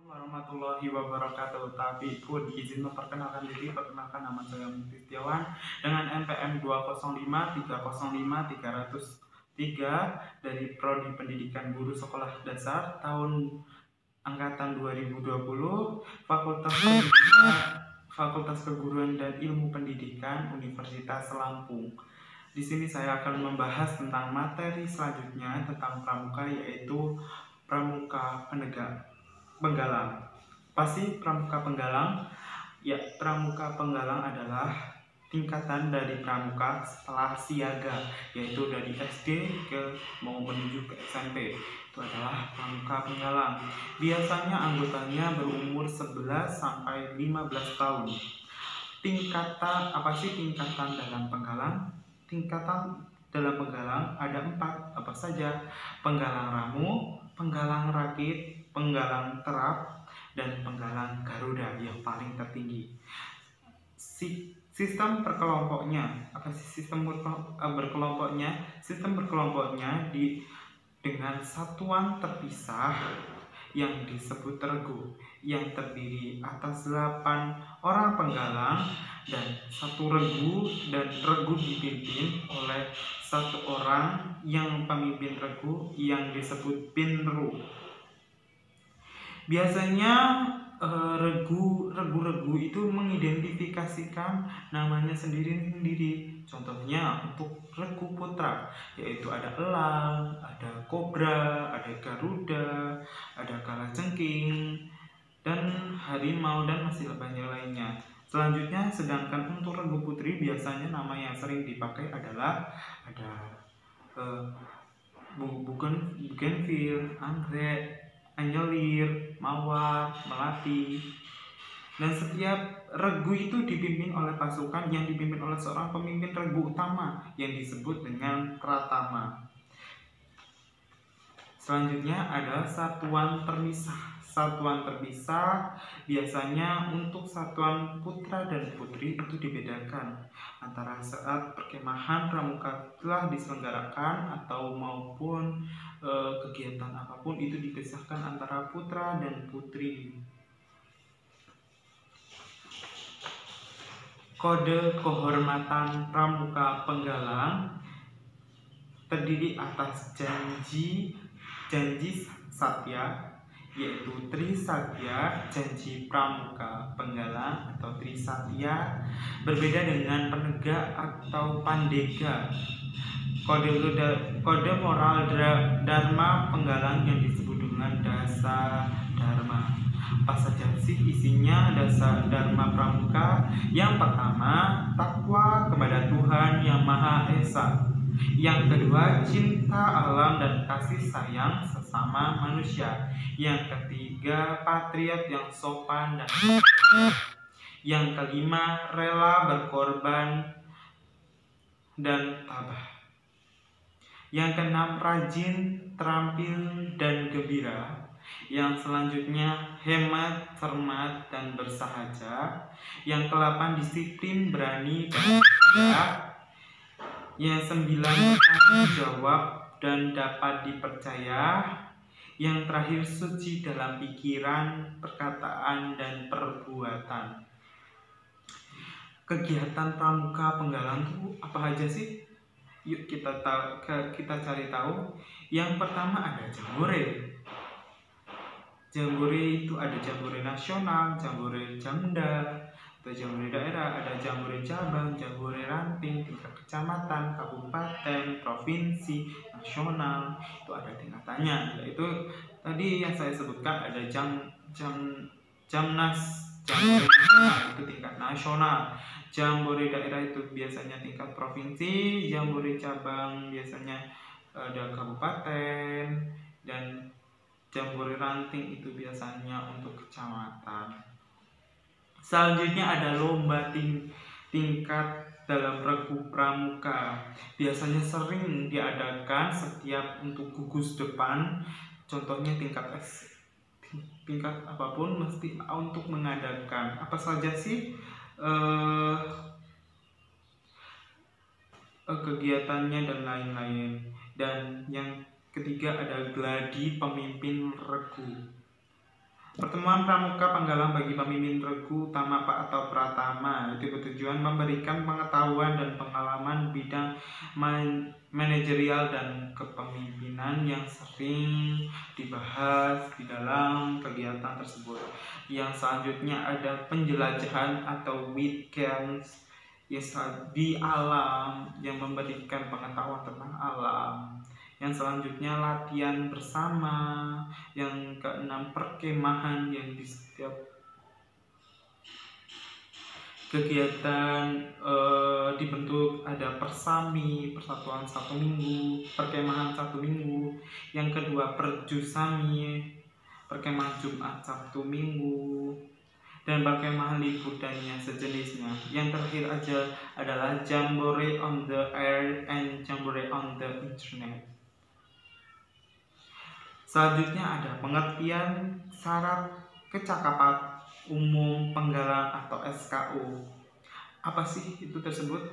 Warahmatullahi wabarakatuh. Tapi pun izin memperkenalkan diri, perkenalkan nama saya Mukti Setiawan dengan NPM 205305303 dari Prodi Pendidikan Guru Sekolah Dasar tahun angkatan 2020, Fakultas Keguruan dan Ilmu Pendidikan Universitas Lampung. Di sini saya akan membahas tentang materi selanjutnya tentang pramuka, yaitu pramuka penggalang. Pasti pramuka penggalang? Ya, pramuka penggalang adalah tingkatan dari pramuka setelah siaga, yaitu dari SD mau menuju ke SMP. Itu adalah pramuka penggalang. Biasanya anggotanya berumur 11 sampai 15 tahun. Apa sih tingkatan dalam penggalang? Tingkatan dalam penggalang ada 4, apa saja? Penggalang ramu, penggalang rakit, penggalang terap, dan penggalang garuda yang paling tertinggi. Sistem berkelompoknya, apa sih sistem berkelompoknya? Sistem berkelompoknya dengan satuan terpisah yang disebut regu, yang terdiri atas 8 orang penggalang dan 1 regu, dan regu dipimpin oleh 1 orang yang pemimpin regu yang disebut pinru. Biasanya regu itu mengidentifikasikan namanya sendiri-sendiri. Contohnya untuk regu putra, yaitu ada elang, ada kobra, ada garuda, ada kalajengking, dan harimau, dan masih banyak lainnya. Selanjutnya, sedangkan untuk regu putri biasanya nama yang sering dipakai adalah ada bugenvil, anggrek, anyelir, mawar, melati. Dan setiap regu itu dipimpin oleh pasukan yang dipimpin oleh seorang pemimpin regu utama yang disebut dengan pratama. Selanjutnya ada satuan terpisah. Satuan terpisah biasanya untuk satuan putra dan putri itu dibedakan antara saat perkemahan pramuka telah diselenggarakan atau maupun kegiatan apapun itu dipisahkan antara putra dan putri. Kode kehormatan pramuka penggalang terdiri atas janji satya, yaitu Trisatya, janji pramuka penggalang atau Trisatya, berbeda dengan penegak atau pandega. Kode moral dharma penggalang yang disebut dengan dasa dharma. Apa saja sih isinya dasa dharma pramuka? Yang pertama, takwa kepada Tuhan Yang Maha Esa. Yang kedua, cinta alam dan kasih sayang sesama manusia. Yang ketiga, patriot yang sopan dan yang kelima, rela berkorban dan tabah. Yang keenam, rajin, terampil, dan gembira. Yang selanjutnya, hemat, cermat, dan bersahaja. Yang ke-8, disiplin, berani, dan bijak. Yang 9, bertanggung jawab dan dapat dipercaya. Yang terakhir, suci dalam pikiran, perkataan, dan perbuatan. Kegiatan pramuka penggalang itu apa aja sih? Yuk kita cari tahu. Yang pertama ada jambore. Jambore itu ada jambore nasional, jambore jamda, atau jambore daerah, ada jambore cabang, jambore ranting, tingkat kecamatan, kabupaten, provinsi, nasional. Itu ada tingkatannya, yaitu tadi yang saya sebutkan ada jamnas, jambore nasional itu tingkat nasional. Jambore daerah itu biasanya tingkat provinsi, jambore cabang biasanya ada kabupaten, dan jambore ranting itu biasanya untuk kecamatan. Selanjutnya ada lomba tingkat dalam regu pramuka. Biasanya sering diadakan setiap untuk gugus depan. Contohnya tingkat apapun mesti untuk mengadakan. Apa saja sih kegiatannya dan lain-lain. Dan yang ketiga ada gladi pemimpin regu. Pertemuan pramuka penggalang bagi pemimpin regu, tama atau pratama itu bertujuan memberikan pengetahuan dan pengalaman bidang manajerial dan kepemimpinan yang sering dibahas di dalam kegiatan tersebut. Yang selanjutnya ada penjelajahan atau weekends di alam yang memberikan pengetahuan tentang alam. Yang selanjutnya latihan bersama. Yang keenam perkemahan yang di setiap kegiatan dibentuk ada persami, persatuan 1 minggu, perkemahan 1 minggu. Yang kedua perjusami, perkemahan Jumat Sabtu Minggu, dan perkemahan libur dan yang sejenisnya. Yang terakhir aja adalah Jamboree on the Air and Jamboree on the Internet. Selanjutnya ada pengertian syarat kecakapan umum penggalang atau SKU. Apa sih itu tersebut?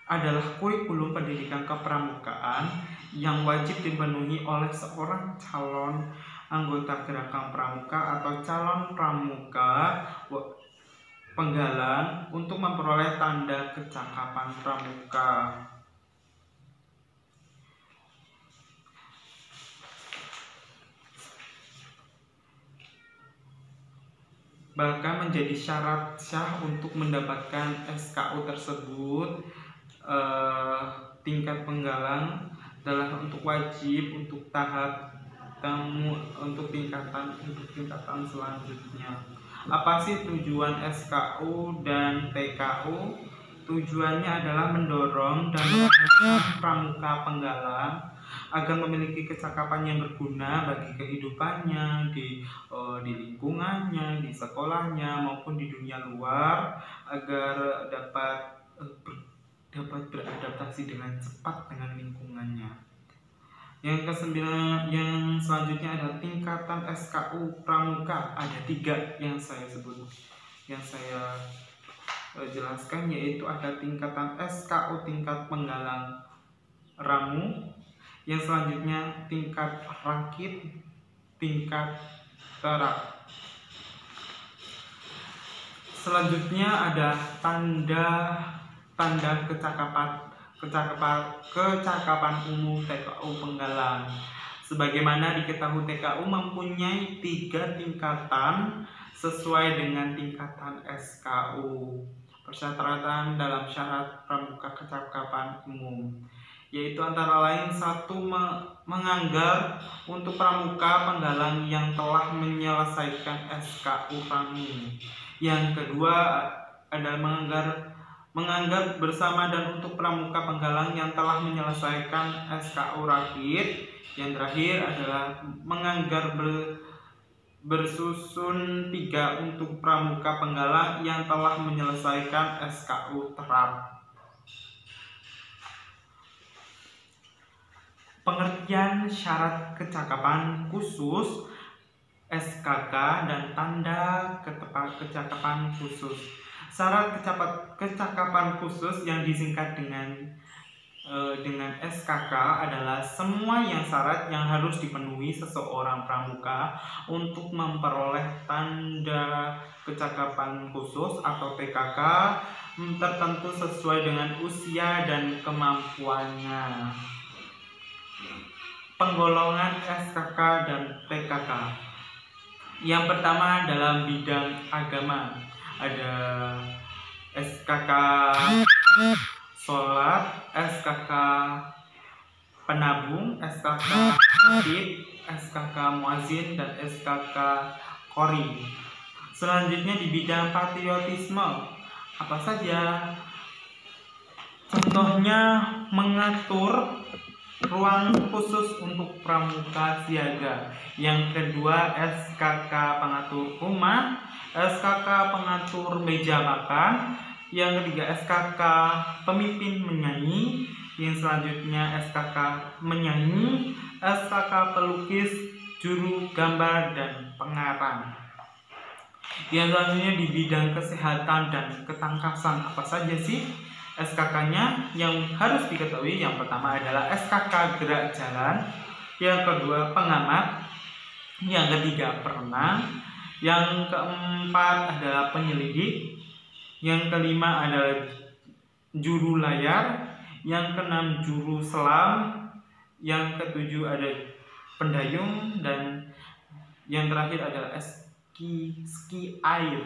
Adalah kurikulum pendidikan kepramukaan yang wajib dipenuhi oleh seorang calon anggota gerakan pramuka atau calon pramuka penggalang untuk memperoleh tanda kecakapan pramuka. Bahkan menjadi syarat sah untuk mendapatkan SKU tersebut. Tingkat penggalang adalah untuk wajib untuk tahap untuk tingkatan selanjutnya. Apa sih tujuan SKU dan TKU? Tujuannya adalah mendorong dan mengajak pramuka penggalang agar memiliki kecakapan yang berguna bagi kehidupannya di lingkungannya, di sekolahnya maupun di dunia luar, agar dapat beradaptasi dengan cepat dengan lingkungannya. Yang kesembilan, yang selanjutnya adalah tingkatan SKU pramuka. Ada 3 yang saya sebut, yang saya jelaskan, yaitu ada tingkatan SKU tingkat penggalang ramu, yang selanjutnya tingkat rakit, tingkat terak. Selanjutnya ada tanda kecakapan umum TKU penggalang. Sebagaimana diketahui, TKU mempunyai 3 tingkatan sesuai dengan tingkatan SKU. Persyaratan dalam syarat pramuka kecakapan umum, yaitu antara lain 1. Menganggar untuk pramuka penggalang yang telah menyelesaikan SKU ramu. Yang kedua adalah menganggar bersama dan untuk pramuka penggalang yang telah menyelesaikan SKU rakit. Yang terakhir adalah menganggar bersusun 3 untuk pramuka penggalang yang telah menyelesaikan SKU terap. Pengertian syarat kecakapan khusus SKK dan tanda kecakapan khusus. Syarat kecakapan khusus yang disingkat dengan SKK adalah semua syarat yang harus dipenuhi seseorang pramuka untuk memperoleh tanda kecakapan khusus atau TKK tertentu sesuai dengan usia dan kemampuannya. Penggolongan SKK dan TKK. Yang pertama dalam bidang agama, ada SKK sholat, SKK penabung, SKK khatib, SKK muazin, dan SKK qori. Selanjutnya di bidang patriotisme, apa saja? Contohnya mengatur ruang khusus untuk pramuka siaga. Yang kedua SKK pengatur rumah, SKK pengatur meja makan. Yang ketiga SKK pemimpin menyanyi. Yang selanjutnya SKK menyanyi, SKK pelukis, juru gambar, dan pengarang. Yang selanjutnya di bidang kesehatan dan ketangkasan, apa saja sih SKK-nya yang harus diketahui? Yang pertama adalah SKK gerak jalan, yang kedua pengamat, yang ketiga perenang, yang keempat adalah penyelidik, yang kelima adalah juru layar, yang keenam juru selam, yang ketujuh ada pendayung, dan yang terakhir adalah ski air.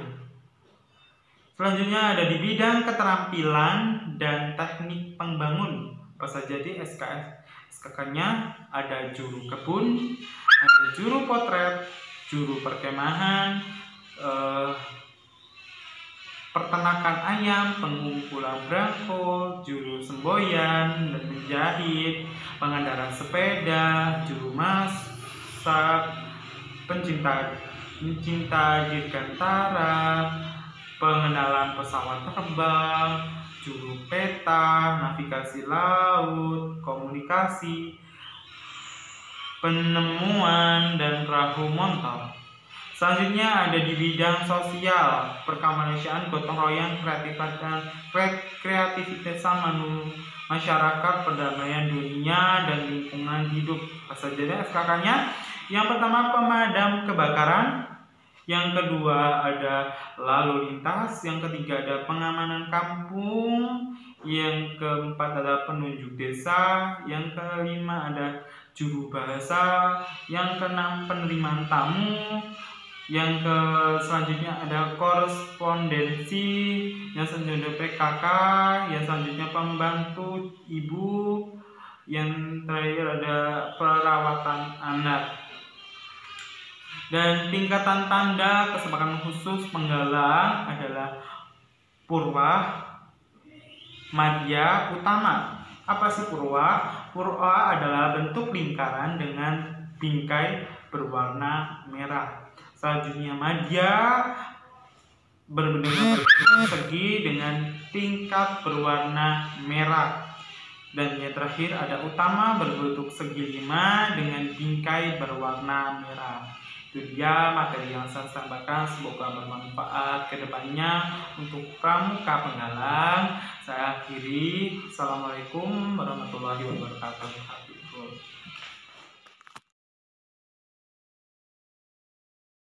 Selanjutnya ada di bidang keterampilan dan teknik pembangun. Apa saja di SKK-nya? Ada juru kebun, ada juru potret, juru perkemahan, peternakan ayam, pengumpulan belangko, juru semboyan dan menjahit, pengendaraan sepeda, juru masak, pencinta dirgantara, pengenalan pesawat terbang, juru peta, navigasi laut, komunikasi, penemuan, dan perahu motor. Selanjutnya ada di bidang sosial, perkemanusiaan, gotong royong, kreativitas masyarakat, perdamaian dunia, dan lingkungan hidup. Apa saja SKK-nya? Yang pertama pemadam kebakaran, yang kedua ada lalu lintas, yang ketiga ada pengamanan kampung, yang keempat ada penunjuk desa, yang kelima ada juru bahasa, yang keenam penerimaan tamu, yang selanjutnya ada korespondensi, yang selanjutnya PKK, yang selanjutnya pembantu ibu, yang terakhir ada perawatan anak. Dan tingkatan tanda kesepakatan khusus penggalang adalah Purwa, Madya, Utama. Apa sih Purwa? Purwa adalah bentuk lingkaran dengan bingkai berwarna merah. Selanjutnya Madya berbentuk persegi dengan tingkat berwarna merah. Dan yang terakhir ada Utama berbentuk segi 5 dengan bingkai berwarna merah. Itu dia materi yang saya sampaikan, semoga bermanfaat ke depannya untuk pramuka penggalang. Saya akhiri. Assalamualaikum warahmatullahi wabarakatuh.